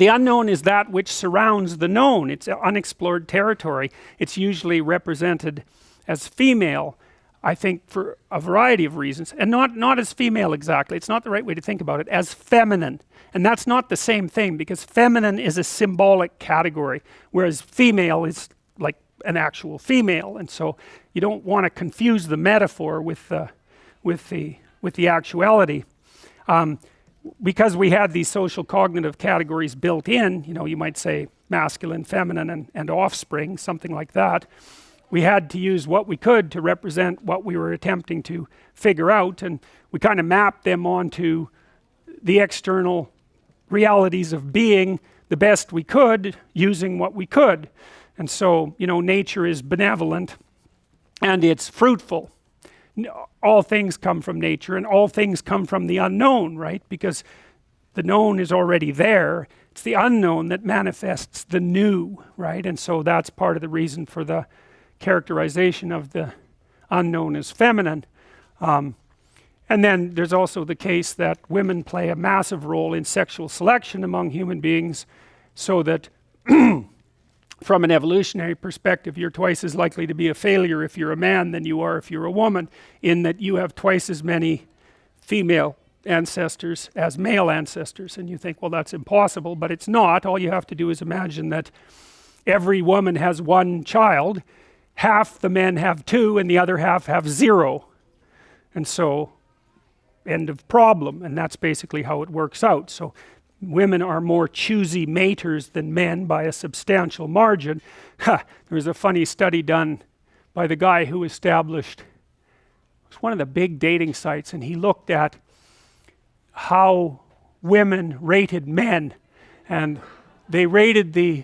The unknown is that which surrounds the known. It's unexplored territory. It's usually represented as female, I think, for a variety of reasons, and not as female exactly. It's not the right way to think about it, as feminine. And that's not the same thing, because feminine is a symbolic category, whereas female is like an actual female. And so you don't want to confuse the metaphor with the actuality. Because we had these social cognitive categories built in, you might say masculine, feminine, and offspring, something like that. We had to use what we could to represent what we were attempting to figure out, and we kind of mapped them onto the external realities of being the best we could, using what we could. And so, nature is benevolent and it's fruitful. All things come from nature, and all things come from the unknown, right? Because the known is already there. It's the unknown that manifests the new, right? And so that's part of the reason for the characterization of the unknown as feminine. And then there's also the case that women play a massive role in sexual selection among human beings, so that from an evolutionary perspective, you're twice as likely to be a failure if you're a man than you are if you're a woman, in that you have twice as many female ancestors as male ancestors. And you think, well, that's impossible, but it's not. All you have to do is imagine that every woman has one child, half the men have two, and the other half have zero. And so, end of problem. And that's basically how it works out. So women are more choosy maters than men by a substantial margin. There was a funny study done by the guy who established, it was one of the big dating sites, and he looked at how women rated men, and they rated the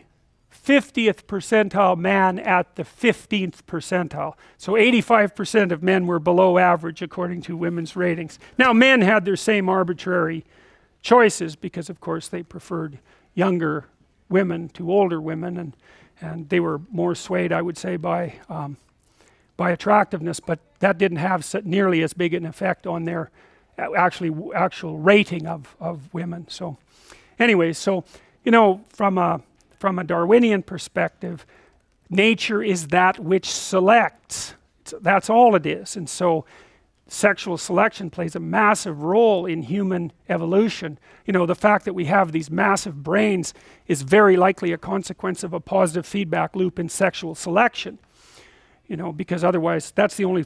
50th percentile man at the 15th percentile. So 85% of men were below average according to women's ratings. Now men had their same arbitrary choices, because of course they preferred younger women to older women, and they were more swayed, I would say, by attractiveness, but that didn't have nearly as big an effect on their actual rating of women. So anyway, so from a Darwinian perspective, nature is that which selects. That's all it is. And so sexual selection plays a massive role in human evolution. The fact that we have these massive brains is very likely a consequence of a positive feedback loop in sexual selection. Because otherwise that's the only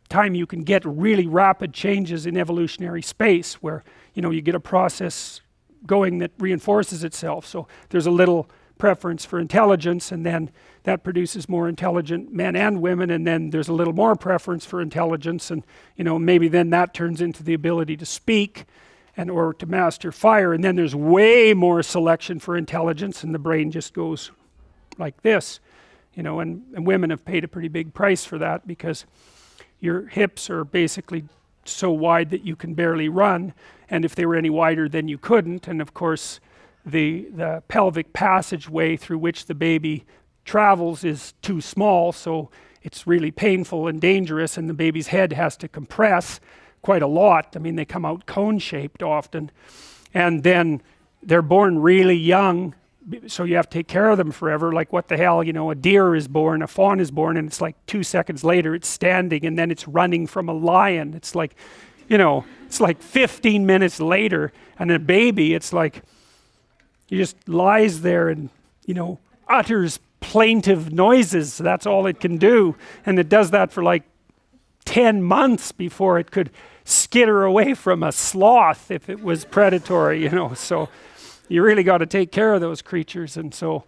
time you can get really rapid changes in evolutionary space, where you get a process going that reinforces itself. So there's a little preference for intelligence, and then that produces more intelligent men and women, and then there's a little more preference for intelligence, and maybe then that turns into the ability to speak or to master fire, and then there's way more selection for intelligence, and the brain just goes like this. And women have paid a pretty big price for that, because your hips are basically so wide that you can barely run, and if they were any wider then you couldn't. And of course the pelvic passageway through which the baby travels is too small, so it's really painful and dangerous, and the baby's head has to compress quite a lot. I mean, they come out cone-shaped often, and then they're born really young, so you have to take care of them forever. Like, what the hell, a deer is born, a fawn is born, and it's like 2 seconds later it's standing, and then it's running from a lion. It's like, it's like 15 minutes later, and a baby, it's like, he just lies there and, utters plaintive noises. That's all it can do. And it does that for like 10 months before it could skitter away from a sloth if it was predatory, So you really got to take care of those creatures. And so